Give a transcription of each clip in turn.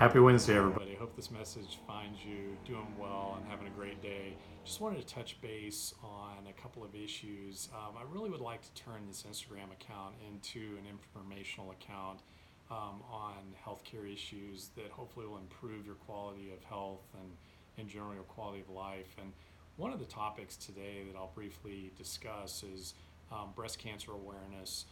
Happy Wednesday, everybody. I hope this message finds you doing well and having a great day. Just wanted to touch base on a couple of issues. I really would like to turn this Instagram account into an informational account on healthcare issues that hopefully will improve your quality of health and, in general, your quality of life. And one of the topics today that I'll briefly discuss is breast cancer awareness.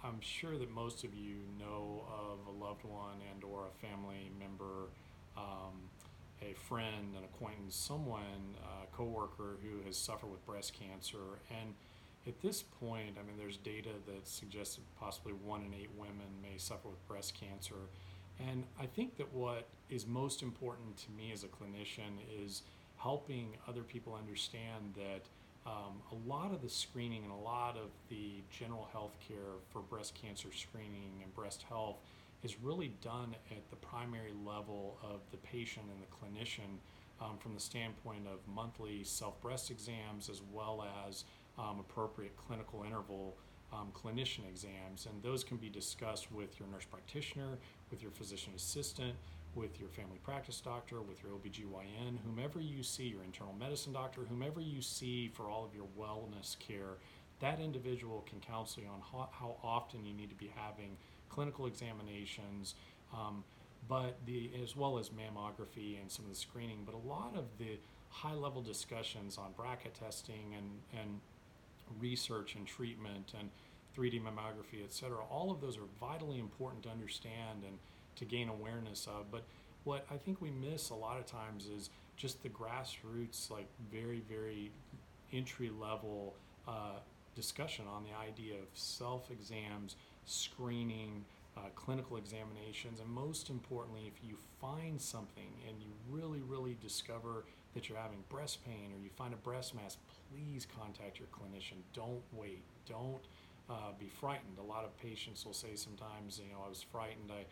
I'm sure that most of you know of a loved one and or a family member, a friend, an acquaintance, someone, a coworker who has suffered with breast cancer. And at this point, I mean, there's data that suggests that possibly 1 in 8 women may suffer with breast cancer. And I think that what is most important to me as a clinician is helping other people understand that a lot of the screening and a lot of the general health care for breast cancer screening and breast health is really done at the primary level of the patient and the clinician, from the standpoint of monthly self-breast exams as well as appropriate clinical interval clinician exams. And those can be discussed with your nurse practitioner, with your physician assistant, with your family practice doctor, with your OBGYN, whomever you see, your internal medicine doctor, whomever you see for all of your wellness care. That individual can counsel you on how often you need to be having clinical examinations, as well as mammography and some of the screening. But a lot of the high-level discussions on BRCA testing and research and treatment and 3D mammography, et cetera, all of those are vitally important to understand and to gain awareness of. But what I think we miss a lot of times is just the grassroots, like very, very entry level discussion on the idea of self-exams, screening, clinical examinations, and most importantly, if you find something and you really, really discover that you're having breast pain or you find a breast mass, please contact your clinician. Don't wait. Don't be frightened. A lot of patients will say sometimes, I was frightened. I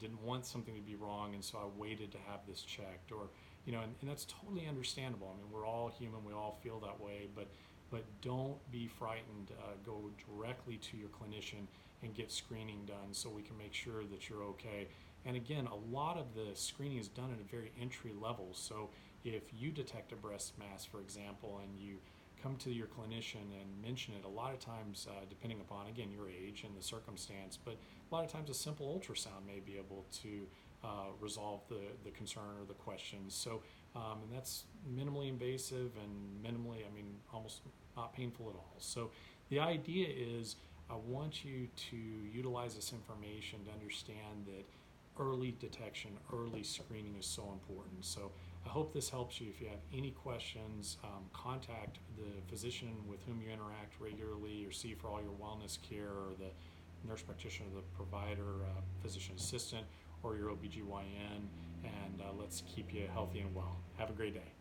didn't want something to be wrong, and so I waited to have this checked. Or, and that's totally understandable. I mean, we're all human. We all feel that way. But don't be frightened. Go directly to your clinician and get screening done so we can make sure that you're okay. And again, a lot of the screening is done at a very entry level. So if you detect a breast mass, for example, and you come to your clinician and mention it, a lot of times, depending upon, again, your age and the circumstance, but a lot of times a simple ultrasound may be able to resolve the concern or the questions. So, and that's minimally invasive and almost not painful at all. So the idea is I want you to utilize this information to understand that early detection, early screening is so important. So I hope this helps you. If you have any questions, contact the physician with whom you interact regularly or see for all your wellness care, or the nurse practitioner, the provider, physician assistant, or your OBGYN, and let's keep you healthy and well. Have a great day.